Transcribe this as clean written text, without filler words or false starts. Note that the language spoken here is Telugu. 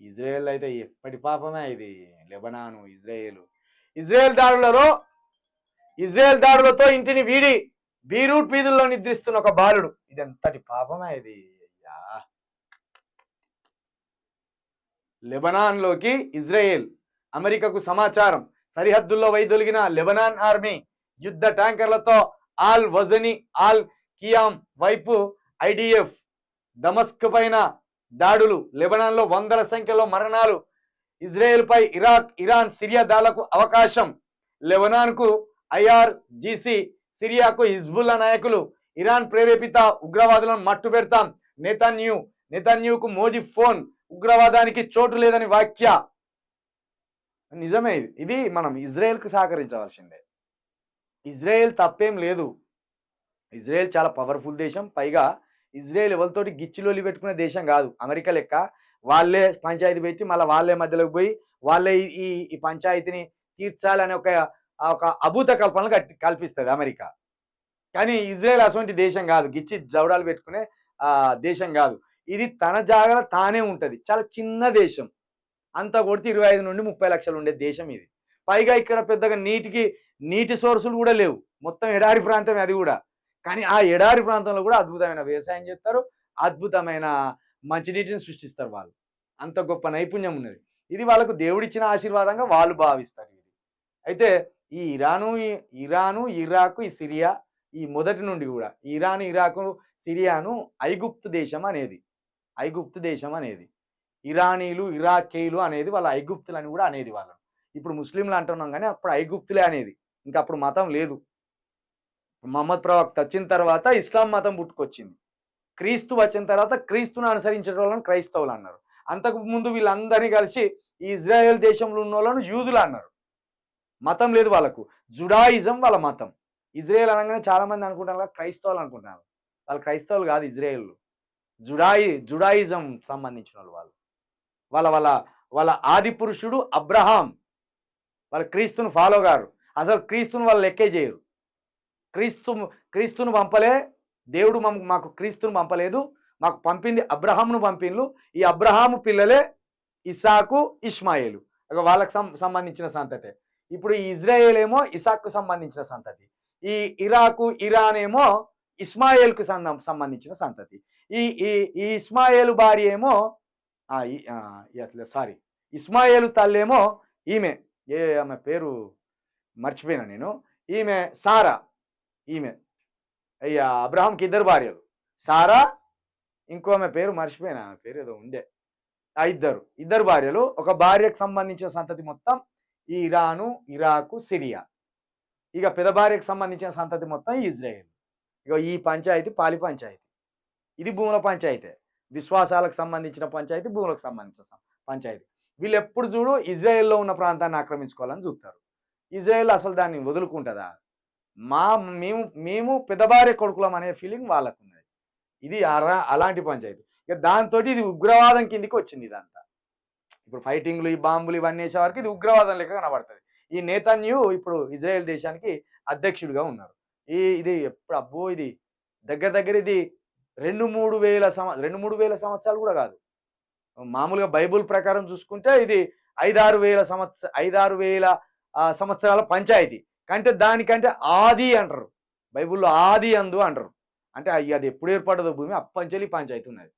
ఇజ్రాయెల్ అయితే ఎప్పటి పాపమే ఇది. లెబనాను, ఇజ్రాయెల్ దాడులలో ఇజ్రాయెల్ దాడులతో ఇంటిని వీడి బీరూట్ వీధుల్లో నిద్రిస్తున్న ఒక బాలుడు. ఇది ఎంతటి పాపమే ఇది. అయ్యా, లెబనాన్లోకి ఇజ్రాయెల్, అమెరికాకు సమాచారం. సరిహద్దుల్లో వైదొలిగిన లెబనాన్ ఆర్మీ యుద్ధ ట్యాంకర్లతో ఆల్ వజని ఆల్ కియాం వైపు ఐడిఎఫ్ దమస్క్ పైన దాడులు. లెబనాన్లో వందల సంఖ్యలో మరణాలు. ఇజ్రాయెల్పై ఇరాక్, ఇరాన్, సిరియా దాడులకు అవకాశం. లెబనాన్కు ఐఆర్జీసీ, సిరియాకు హిజ్బుల్లా నాయకులు. ఇరాన్ ప్రేరేపిత ఉగ్రవాదులను మట్టు పెడతాం. నెతన్యాహుకు మోదీ ఫోన్. ఉగ్రవాదానికి చోటు లేదని వ్యాఖ్య. నిజమే ఇది మనం ఇజ్రాయెల్కు సహకరించవలసిందే. ఇజ్రాయెల్ తప్పేం లేదు. ఇజ్రాయెల్ చాలా పవర్ఫుల్ దేశం. పైగా ఇజ్రాయెల్ ఎవరితోటి గిచ్చిలోలి పెట్టుకునే దేశం కాదు. అమెరికా లెక్క వాళ్ళే పంచాయతీ పెట్టి మళ్ళీ వాళ్ళే మధ్యలోకి పోయి వాళ్ళే ఈ పంచాయతీని తీర్చాలని ఒక అభూత కల్పనలు కల్పిస్తుంది అమెరికా. కానీ ఇజ్రాయెల్ అటువంటి దేశం కాదు, గిచ్చి జవడాలు పెట్టుకునే దేశం కాదు. ఇది తన జాగ్రత్త తానే ఉంటుంది. చాలా చిన్న దేశం. అంతా కొడితే 25 నుండి 30 లక్షలు ఉండే దేశం ఇది. పైగా ఇక్కడ పెద్దగా నీటి సోర్సులు కూడా లేవు. మొత్తం ఎడారి ప్రాంతమే అది కూడా. కానీ ఆ ఎడారి ప్రాంతంలో కూడా అద్భుతమైన వ్యవసాయం చేస్తారు, అద్భుతమైన మంచినీటిని సృష్టిస్తారు వాళ్ళు. అంత గొప్ప నైపుణ్యం ఉన్నది. ఇది వాళ్ళకు దేవుడిచ్చిన ఆశీర్వాదంగా వాళ్ళు భావిస్తారు. ఇది అయితే ఈ ఇరాను, ఇరాకు, ఈ సిరియా, ఈ మొదటి నుండి కూడా ఇరాను, ఇరాకు, సిరియాను ఐగుప్తు దేశం అనేది ఇరానీలు, ఇరాకీలు అనేది వాళ్ళ ఐగుప్తులు అని కూడా అనేది వాళ్ళను. ఇప్పుడు ముస్లింలు అంటున్నాం కానీ అప్పుడు ఐగుప్తులే అనేది. ఇంకా అప్పుడు మతం లేదు. మహమ్మద్ ప్రవక్త వచ్చిన తర్వాత ఇస్లాం మతం పుట్టుకొచ్చింది. క్రీస్తు వచ్చిన తర్వాత క్రీస్తును అనుసరించే వాళ్ళని క్రైస్తవులు అన్నారు. అంతకు ముందు వీళ్ళందరినీ కలిసి ఈ ఇజ్రాయెల్ దేశంలో ఉన్న వాళ్ళను యూదులు అన్నారు. మతం లేదు వాళ్ళకు. జుడాయిజం వాళ్ళ మతం. ఇజ్రాయెల్ అనగానే చాలా మంది అనుకుంటారు క్రైస్తవులు అనుకుంటున్నారు. వాళ్ళు క్రైస్తవులు కాదు. ఇజ్రాయెల్ జుడాయిజం సంబంధించిన వాళ్ళు. వాళ్ళ ఆది పురుషుడు అబ్రహాం. వాళ్ళు క్రీస్తును ఫాలో గారు. అసలు క్రీస్తును వాళ్ళు లెక్కే చేయరు. క్రీస్తును పంపలే దేవుడు. మాకు క్రీస్తును పంపలేదు, మాకు పంపింది అబ్రహాంను పంపిండ్లు. ఈ అబ్రహాము పిల్లలే ఇసాకు, ఇష్మాయేలు. వాళ్ళకు సంబంధించిన సంతతి. ఇప్పుడు ఈ ఇజ్రాయేల్ ఏమో ఇసాక్కు సంబంధించిన సంతతి. ఈ ఇరాకు, ఇరాన్ ఏమో ఇస్మాయేల్కు సంబంధించిన సంతతి. ఈ ఇస్మాయేలు భార్య ఏమో ఇస్మాయేలు తల్లేమో ఆమె పేరు మర్చిపోయినా నేను. ఈమె సారా. అబ్రహాంకి 2 భార్యలు, సారా, ఇంకో ఆమె పేరు మర్చిపోయినా. ఆమె పేరు ఏదో ఉండే. ఇద్దరు భార్యలు. ఒక భార్యకు సంబంధించిన సంతతి మొత్తం ఈ ఇరాను, ఇరాకు, సిరియా. ఇక పెద్ద భార్యకు సంబంధించిన సంతతి మొత్తం ఇజ్రాయెల్. ఇక ఈ పంచాయతీ పాలి పంచాయతీ. ఇది భూముల పంచాయతీ. విశ్వాసాలకు సంబంధించిన పంచాయతీ, భూములకు సంబంధించిన పంచాయతీ. వీళ్ళు ఎప్పుడు చూడు ఇజ్రాయెల్లో ఉన్న ప్రాంతాన్ని ఆక్రమించుకోవాలని చూస్తారు. ఇజ్రాయెల్ అసలు దాన్ని వదులుకుంటుందా? మేము పెద్ద భార్య కొడుకులం అనే ఫీలింగ్ వాళ్ళకు ఉన్నది. ఇది అలాంటి పంచాయతీ. ఇక దాంతో ఇది ఉగ్రవాదం కిందికి వచ్చింది. ఇదంతా ఇప్పుడు ఫైటింగ్లు, ఈ బాంబులు ఇవన్నీ వేసే వరకు ఇది ఉగ్రవాదం లెక్క కనబడుతుంది. ఈ నెతన్యాహు ఇప్పుడు ఇజ్రాయెల్ దేశానికి అధ్యక్షుడిగా ఉన్నారు. ఇది ఎప్పుడు ఇది దగ్గర ఇది 2-3 వేల సంవత్సరాలు కూడా కాదు. మామూలుగా బైబుల్ ప్రకారం చూసుకుంటే ఇది 5-6 వేల సంవత్సరాల పంచాయతీ. దానికంటే ఆది అంటారు. బైబుల్లో ఆది అందు అంటారు. అంటే అది ఎప్పుడు ఏర్పడదో భూమి అప్పంచెలి పంచాయతీ ఉన్నది.